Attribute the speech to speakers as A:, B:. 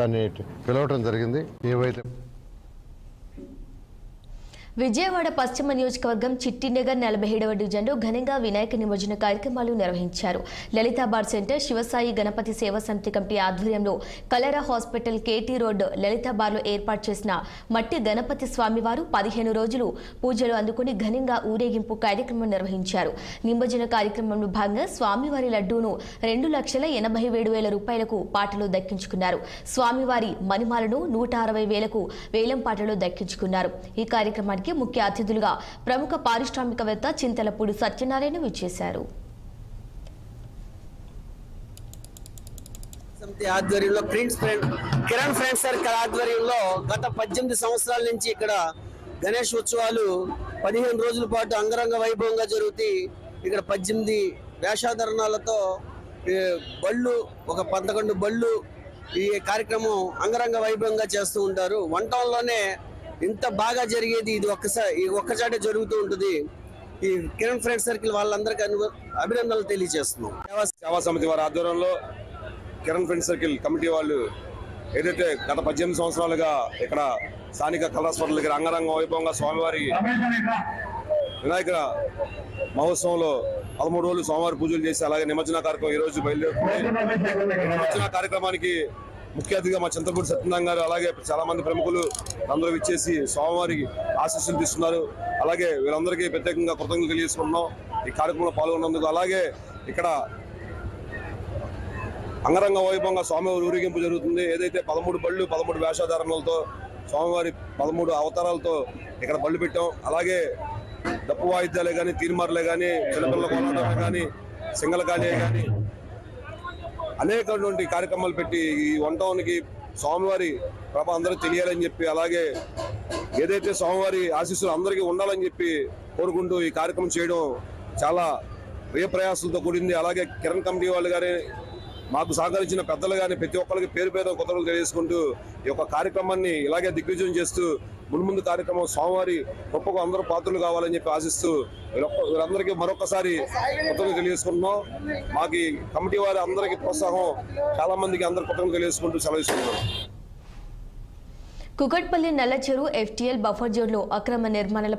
A: దాన్ని పిలవటం జరిగింది. ఏవైతే
B: విజయవాడ పశ్చిమ నియోజకవర్గం చిట్టినగర్ 47వ డివిజన్లో ఘనంగా వినాయక నిమజ్జన కార్యక్రమాలు నిర్వహించారు. లలితా బార్ సెంటర్, శివసాయి గణపతి సేవా సమితి కమిటీ ఆధ్వర్యంలో కలరా హాస్పిటల్, కేటీ రోడ్, లలితా బార్లో ఏర్పాటు చేసిన మట్టి గణపతి స్వామివారు 15 రోజులు పూజలు అందుకుని ఘనంగా ఊరేగింపు కార్యక్రమం నిర్వహించారు. నిమజ్జన కార్యక్రమంలో భాగంగా స్వామివారి లడ్డూను 2,87,000 రూపాయలకు పాటలో దక్కించుకున్నారు. స్వామివారి మణిమాలను 160,000కు వేలం పాటలో దక్కించుకున్నారు. ఈ కార్యక్రమానికి ముఖ్య అతిథులుగా ప్రముఖ పారిశ్రామికవేత్త చింతలపూడి సత్యనారాయణ విచ్చేశారు.
C: ఆధ్వర్యంలో కిరణ్ ఫ్రెండ్స్ సర్కిల్ ఆధ్వర్యంలో గత 18 సంవత్సరాల నుంచి ఇక్కడ గణేష్ ఉత్సవాలు 15 రోజుల పాటు అంగరంగ వైభవంగా జరుగుతాయి. ఇక్కడ 18 వేషాధరణాలతో బళ్ళు, ఒక 11 బళ్ళు ఈ కార్యక్రమం అంగరంగ వైభవంగా చేస్తూ ఉంటారు. వన్ టౌన్ లోనే ఇంత బాగా జరిగేది ఇది ఒక్కసారి జరుగుతూ ఉంటుంది. ఈ కిరణ్ ఫ్రెండ్స్ సర్కిల్ వాళ్ళందరికీ అభినందనలు తెలియజేస్తున్నాం.
D: సేవా సమితి వారి ఆధ్వర్యంలో కిరణ్ ఫ్రెండ్స్ సర్కిల్ కమిటీ వాళ్ళు ఏదైతే గత 18 సంవత్సరాలుగా ఇక్కడ స్థానిక కళాస్వరం దగ్గర అంగరంగ వైభవంగా స్వామివారి వినాయక మహోత్సవంలో 13 రోజులు స్వామివారి పూజలు చేసి అలాగే నిమజ్జన కార్యక్రమం ఈ రోజు బయలుదేరుతుంది. నిమజ్జన కార్యక్రమానికి ముఖ్య అతిథిగా మా చింతలపూడి సత్యనారాయణ గారు అలాగే చాలా మంది ప్రముఖులు అందరూ ఇచ్చేసి స్వామివారికి ఆశీస్సులు తీసుకున్నారు. అలాగే వీళ్ళందరికీ ప్రత్యేకంగా కృతజ్ఞతలు తెలియజేసుకుంటున్నాం ఈ కార్యక్రమంలో పాల్గొన్నందుకు. అలాగే ఇక్కడ అంగరంగ వైభవంగా స్వామివారి ఊరేగింపు జరుగుతుంది. ఏదైతే 13 బళ్ళు 13 వేషధారణలతో స్వామివారి 13 అవతారాలతో ఇక్కడ బళ్ళు పెట్టాం. అలాగే డప్పు వాయిద్యాలే కానీ, తీర్మార్లే కానీ, చిన్నపిల్లల కోలాటమే కానీ, సింగళకాళే కానీ అనేకటువంటి కార్యక్రమాలు పెట్టి ఈ వన్ టౌన్కి స్వామివారి ప్రభ అందరికీ తెలియాలని చెప్పి, అలాగే ఏదైతే స్వామివారి ఆశీస్సులు అందరికీ ఉండాలని చెప్పి కోరుకుంటూ ఈ కార్యక్రమం చేయడం చాలా వ్యయప్రయాసాలతో కూడింది. అలాగే కిరణ్ కమిటీ వాళ్ళు కానీ, మాకు సహకరించిన పెద్దలు కానీ ప్రతి ఒక్కరికి పేరు పేరు కృతజ్ఞతలు తెలియజేసుకుంటూ ఈ యొక్క కార్యక్రమాన్ని ఇలాగే దిగ్విజయం చేస్తూ మున్ముందు కార్యక్రమం స్వామివారి గొప్పకు అందరూ పాత్రలు కావాలని చెప్పి ఆశిస్తూ వీరందరికీ మరొకసారి కృతజ్ఞతలు తెలియజేసుకుంటున్నాం. మాకు ఈ కమిటీ వారి అందరికీ ప్రోత్సాహం చాలా మందికి అందరూ కృతజ్ఞతలు తెలియజేసుకుంటూ సెలవిస్తున్నాం.
B: కుకట్పల్లి నల్లచెరు FTL బఫర్ జోన్లో అక్రమ నిర్మాణాల